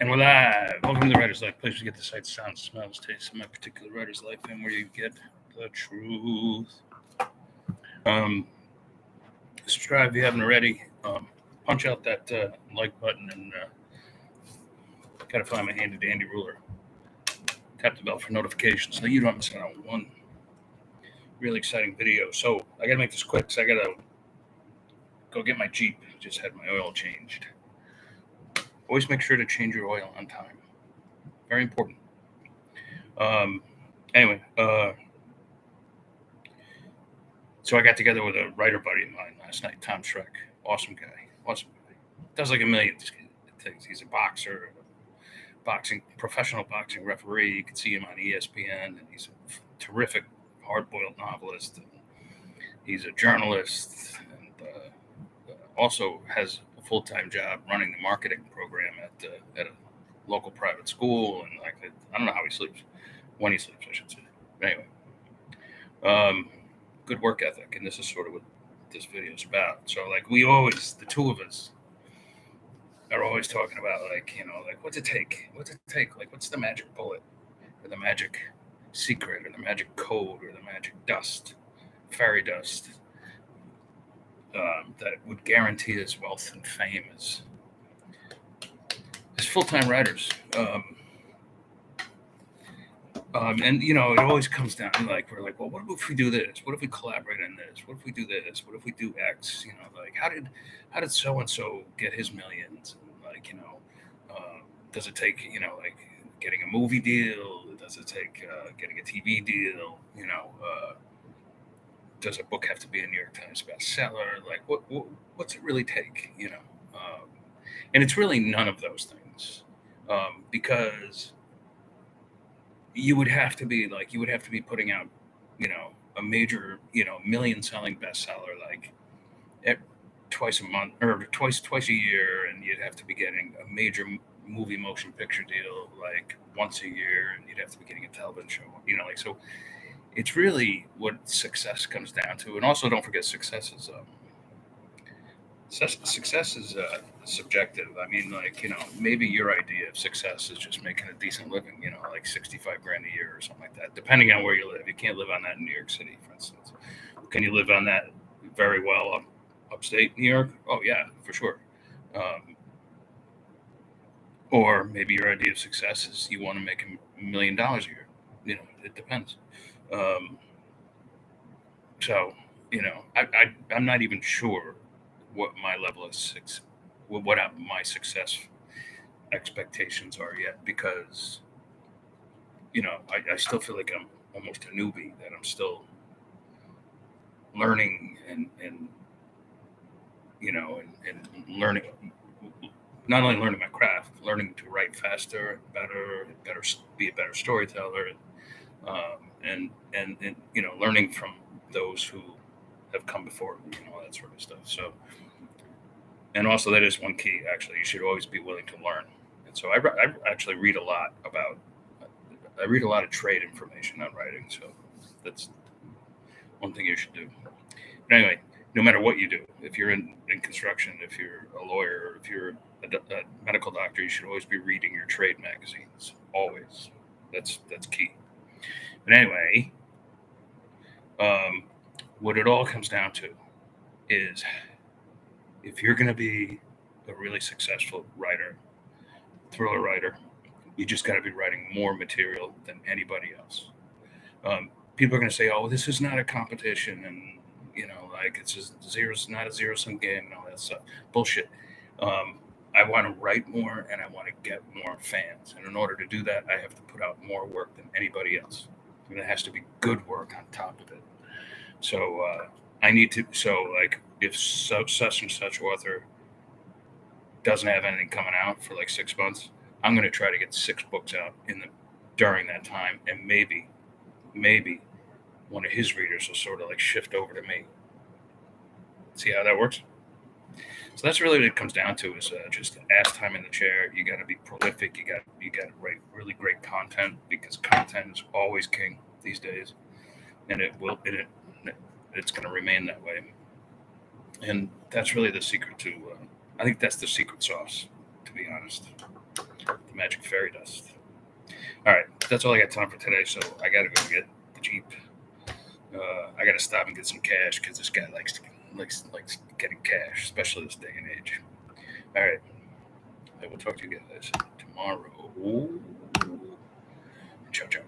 And we're live. Welcome to the Writer's Life, place to get the sights, sounds, smells, tastes of my particular writer's life, and where you get the truth. Subscribe if you haven't already. Punch out that like button and gotta find my handy dandy ruler. Tap the bell for notifications so you don't miss out on one really exciting video. So I gotta make this quick because I gotta go get my Jeep. Just had my oil changed. Always make sure to change your oil on time. Very important. Anyway, so I got together with a writer buddy of mine last night, Tom Schreck. Awesome guy. Does like a million things. He's a boxer, professional boxing referee. You can see him on ESPN, and he's a terrific hard-boiled novelist. And he's a journalist, and also has a full-time job running the marketing program at a local private school. And I don't know how he sleeps, when he sleeps, I should say. But anyway, good work ethic, and this is sort of what this video is about. So the two of us are always talking about what's it take? Like, what's the magic bullet, or the magic secret, or the magic code, or the magic dust, fairy dust, that would guarantee us wealth and fame as full-time writers. And it always comes down to we're like, well, what if we do this? What if we collaborate on this? What if we do this? What if we do X? How did so and so get his millions? And does it take getting a movie deal? Does it take getting a TV deal? Does a book have to be a New York Times bestseller? What's it really take? And it's really none of those things, because you would have to be putting out, a major, million-selling bestseller twice a month or twice a year, and you'd have to be getting a major movie motion picture deal once a year, and you'd have to be getting a television show. So it's really what success comes down to. And also, don't forget, success is subjective. I mean, maybe your idea of success is just making a decent living, like $65,000 a year or something like that, depending on where you live. You can't live on that in New York City, for instance. Can you live on that very well upstate New York? Oh, yeah, for sure. Or maybe your idea of success is you want to make $1 million a year. It depends. So, I'm not even sure what my level of my success expectations are yet, because I still feel like I'm almost a newbie, that I'm still learning and learning, not only learning my craft, learning to write faster, better, be a better storyteller, and learning from those who have come before me, all that sort of stuff. So, and also that is one key. Actually, you should always be willing to learn. And so I actually read a lot of trade information on writing. So that's one thing you should do. But anyway, no matter what you do, if you're in construction, if you're a lawyer, or if you're a medical doctor, you should always be reading your trade magazines. Always. That's key. But anyway, what it all comes down to is, if you're going to be a really successful writer, thriller writer, you just got to be writing more material than anybody else. People are going to say, oh, this is not a competition, and it's not a zero-sum game and all that stuff. Bullshit. I want to write more, and I want to get more fans. And in order to do that, I have to put out more work than anybody else. And it has to be good work on top of it. So I need to. So if such and such author doesn't have anything coming out for 6 months, I'm going to try to get 6 books out during that time, and maybe one of his readers will sort of shift over to me. See how that works? So that's really what it comes down to, is just ass time in the chair. You got to be prolific. You got to write really great content, because content is always king these days, and it's going to remain that way. And that's really the secret to. I think that's the secret sauce, to be honest. The magic fairy dust. All right, that's all I got time for today. So I got to go get the Jeep. I got to stop and get some cash because this guy likes getting cash, especially this day and age. All right, I will talk to you guys tomorrow. Ciao, ciao.